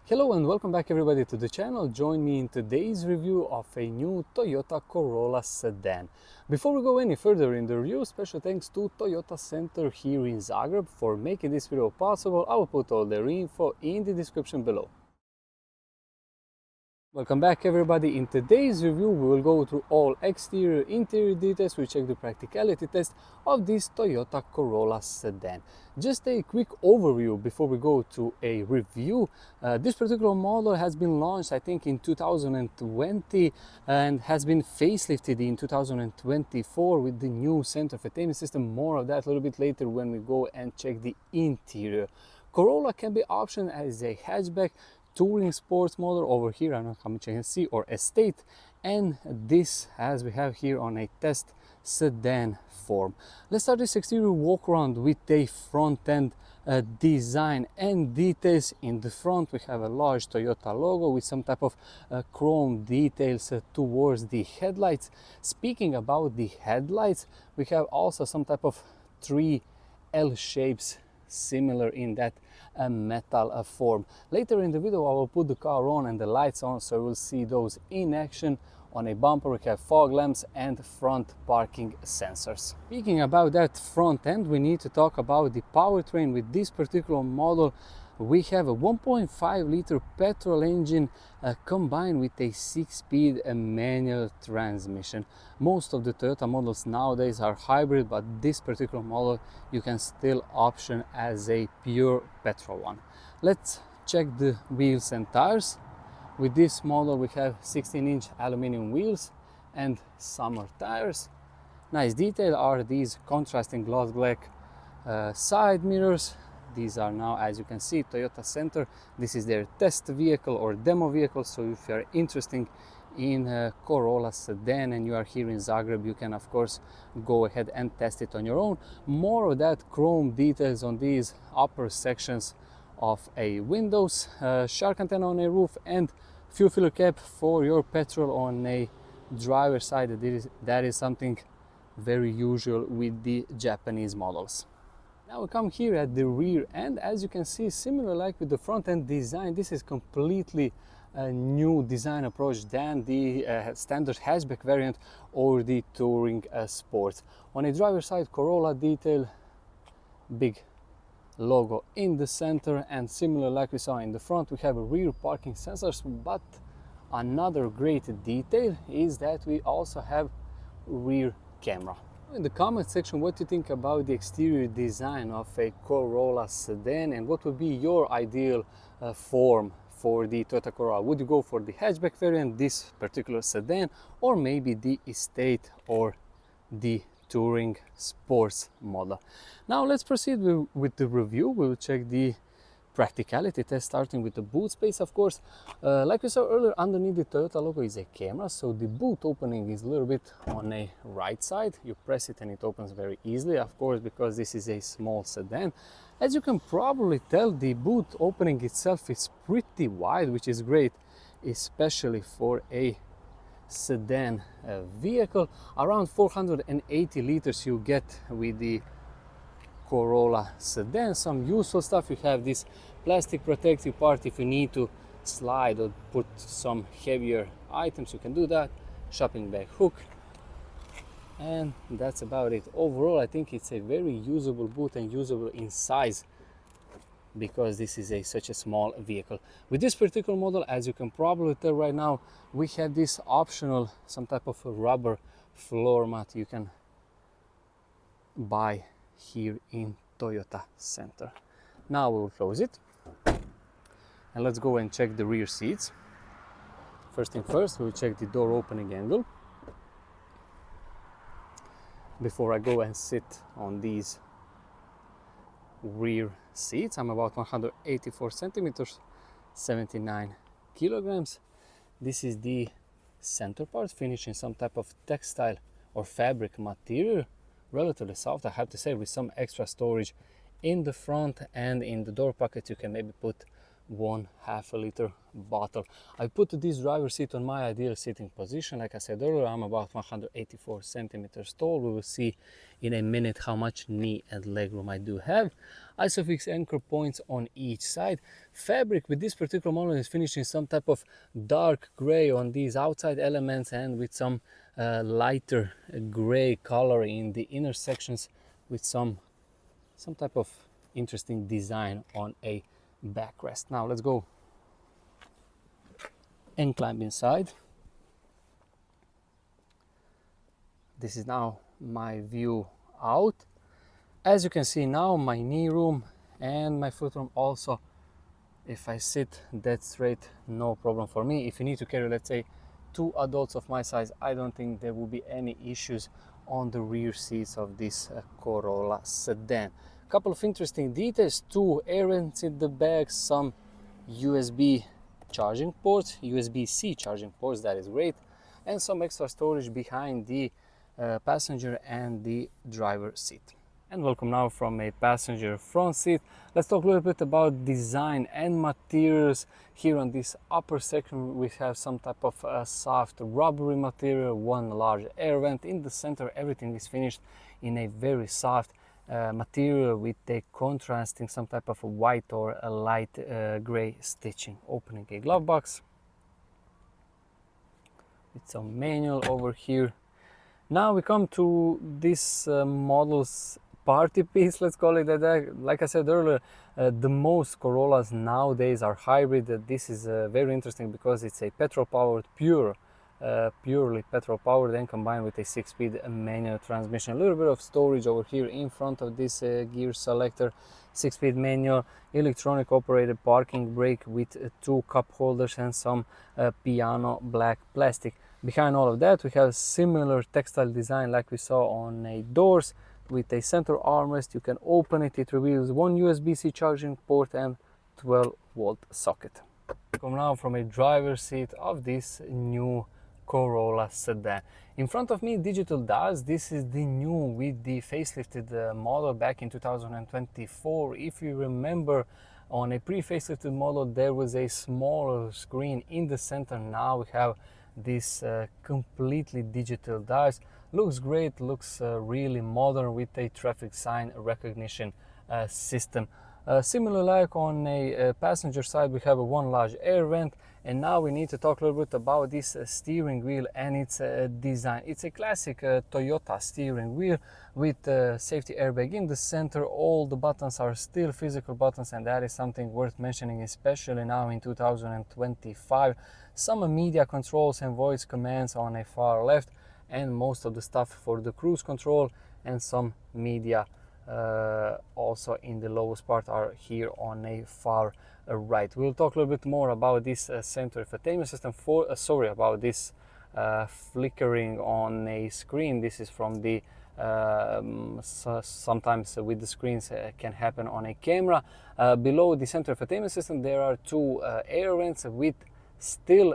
Hello and welcome back everybody to the channel. Join me in today's review of a new Toyota Corolla Sedan. Before we go any further in the review, special thanks to Toyota Center here in Zagreb for making this video possible. I will put all their info in the description below. Welcome back everybody. In today's review we will go through all exterior interior details. We check the practicality test of this Toyota Corolla Sedan. Just a quick overview before we go to a review. This particular model has been launched I think in 2020 and has been facelifted in 2024 with the new center infotainment system. More of that a little bit later when we go and check the interior. Corolla can be optioned as a hatchback, touring sports model over here, I don't know how much you can see, or estate, and this as we have here on a test sedan form. Let's start this exterior walk around with a front end design and details. In the front we have a large Toyota logo with some type of chrome details towards the headlights. Speaking about the headlights, we have also some type of three L shapes similar in that metal form. Later in the video I will put the car on and the lights on, so we'll see those in action. On a bumper we have fog lamps and front parking sensors. Speaking about that front end, we need to talk about the powertrain. With this particular model we have a 1.5 liter petrol engine combined with a 6-speed manual transmission. Most of the Toyota models nowadays are hybrid, but this particular model you can still option as a pure petrol one. Let's check the wheels and tires. With this model we have 16-inch aluminum wheels and summer tires. Nice detail are these contrasting gloss black side mirrors. These are now, as you can see, Toyota Center. This is their test vehicle or demo vehicle, so if you are interested in Corolla Sedan and you are here in Zagreb, you can of course go ahead and test it on your own. More of that chrome details on these upper sections of a windows, shark antenna on a roof, and fuel filler cap for your petrol on a driver's side. That is something very usual with the Japanese models. Now we come here at the rear end. As you can see, similar like with the front end design, this is completely a new design approach than the standard hatchback variant or the touring sport. On a driver's side, Corolla detail, big logo in the center, and similar like we saw in the front, we have rear parking sensors. But another great detail is that we also have rear camera. In the comment section what you think about the exterior design of a Corolla Sedan and what would be your ideal form for the Toyota Corolla. Would you go for the hatchback variant, this particular sedan, or maybe the estate or the touring sports model? Now let's proceed with the review. We will check the practicality test, starting with the boot space, of course. Like we saw earlier, underneath the Toyota logo is a camera, so the boot opening is a little bit on a right side. You press it and it opens very easily, of course, because this is a small sedan. As you can probably tell, the boot opening itself is pretty wide, which is great, especially for a sedan vehicle. Around 480 liters you get with the Corolla Sedan. Some useful stuff, you have this plastic protective part if you need to slide or put some heavier items, you can do that. Shopping bag hook, and that's about it. Overall I think it's a very usable boot and usable in size because this is such a small vehicle. With this particular model, as you can probably tell right now, we have this optional some type of a rubber floor mat you can buy here in Toyota Center. Now we will close it and let's go and check the rear seats. First thing first, we will check the door opening angle before I go and sit on these rear seats. I'm about 184 centimeters, 79 kilograms. This is the center part, finished in some type of textile or fabric material, relatively soft I have to say, with some extra storage in the front, and in the door pocket you can maybe put 1/2 liter bottle. I put this driver's seat on my ideal sitting position. Like I said earlier, I'm about 184 centimeters tall. We will see in a minute how much knee and leg room I do have. Isofix anchor points on each side. Fabric with this particular model is finished in some type of dark gray on these outside elements and with some lighter gray color in the inner sections with some type of interesting design on a backrest. Now let's go and climb inside. This is now my view out. As you can see now, my knee room and my foot room also, if I sit dead straight, no problem for me. If you need to carry, let's say, 2 adults of my size, I don't think there will be any issues on the rear seats of this Corolla Sedan. Couple of interesting details: 2 air vents in the back, some USB charging ports, USB-C charging ports, that is great, and some extra storage behind the passenger and the driver seat. And welcome now from a passenger front seat. Let's talk a little bit about design and materials. Here on this upper section we have some type of soft rubbery material, 1 large air vent. In the center everything is finished in a very soft material with a contrasting some type of a white or a light gray stitching. Opening a glove box with some manual over here. Now we come to this model's party piece, let's call it that. Like I said earlier, the most Corollas nowadays are hybrid. This is very interesting because it's a petrol-powered, purely petrol-powered, and combined with a 6-speed manual transmission. A little bit of storage over here in front of this gear selector. 6-speed manual, electronic operated parking brake with 2 cup holders and some piano black plastic. Behind all of that we have similar textile design like we saw on a doors, with a center armrest. You can open it. It reveals 1 USB-C charging port and 12-volt socket. Come now from a driver's seat of this new Corolla Sedan. In front of me, digital dials. This is the new with the facelifted model back in 2024. If you remember, on a pre-facelifted model there was a smaller screen in the center. Now we have this completely digital dials. Looks great, looks really modern with a traffic sign recognition system. Similar like on a passenger side, we have a 1 large air vent. And now we need to talk a little bit about this steering wheel and its design. It's a classic Toyota steering wheel with safety airbag in the center. All the buttons are still physical buttons, and that is something worth mentioning, especially now in 2025. Some media controls and voice commands on a far left, and most of the stuff for the cruise control, and some media also in the lowest part are here on a far right. We'll talk a little bit more about this center infotainment system. About this flickering on a screen. This is from the sometimes with the screens can happen on a camera. Below the center infotainment system there are 2 air vents with still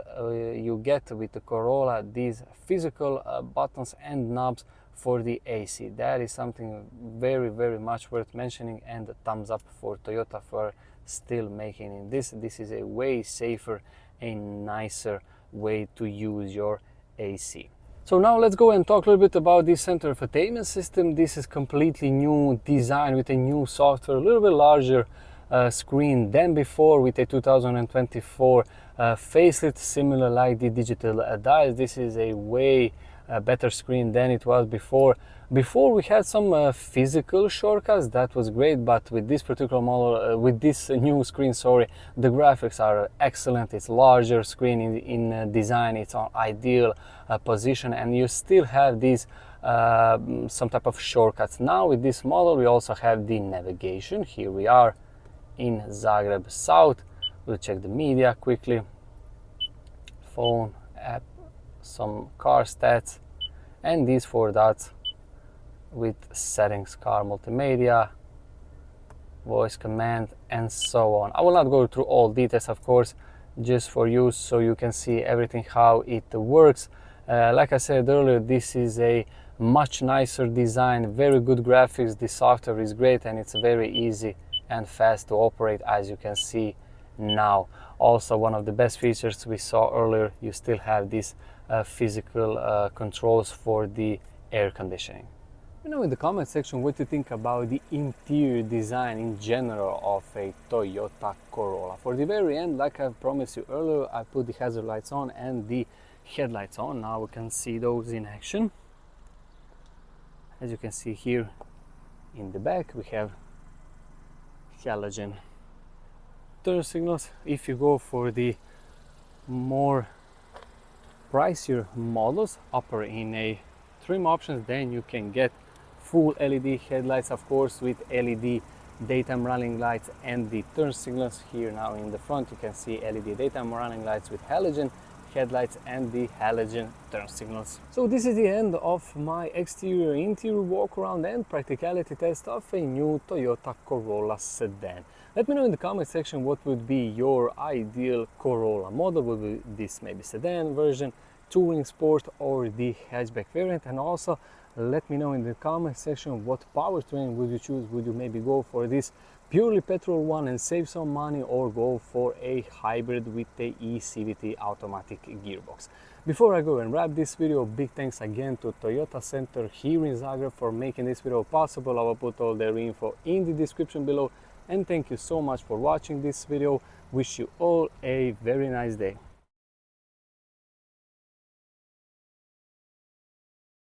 you get with the Corolla these physical buttons and knobs for the AC. That is something very much worth mentioning, and a thumbs up for Toyota for still making it. This is a way safer, a nicer way to use your AC. So now let's go and talk a little bit about this center infotainment system. This is completely new design with a new software, a little bit larger screen than before with a 2024 facelift, similar like the digital dials. This is a way better screen than it was before. Before we had some physical shortcuts, that was great, but with this particular model, with this new screen, the graphics are excellent. It's larger screen in design, it's on ideal position, and you still have these some type of shortcuts. Now with this model we also have the navigation. Here we are in Zagreb South. We'll check the media quickly, phone, app, some car stats, and these 4 dots with settings, car, multimedia, voice command, and so on. I will not go through all details, of course, just for you so you can see everything how it works. Like I said earlier, this is a much nicer design, very good graphics. The software is great and it's very easy and fast to operate. As you can see, now. Also, one of the best features we saw earlier, you still have these physical controls for the air conditioning. Let me know in the comment section what you think about the interior design in general of a Toyota Corolla. For the very end, like I promised you earlier, I put the hazard lights on and the headlights on. Now we can see those in action. As you can see here in the back, we have halogen turn signals. If you go for the more pricier models, upper in a trim options, then you can get full LED headlights, of course, with LED daytime running lights and the turn signals. Here now in the front you can see LED daytime running lights with halogen headlights and the halogen turn signals. So this is the end of my exterior interior walk around and practicality test of a new Toyota Corolla Sedan. Let me know in the comment section what would be your ideal Corolla model. Would be this maybe sedan version, touring sport, or the hatchback variant? And also let me know in the comment section what powertrain would you choose. Would you maybe go for this purely petrol one and save some money, or go for a hybrid with a eCVT automatic gearbox? Before I go and wrap this video, big thanks again to Toyota Center here in Zagreb for making this video possible. I will put all their info in the description below, and thank you so much for watching this video. Wish you all a very nice day.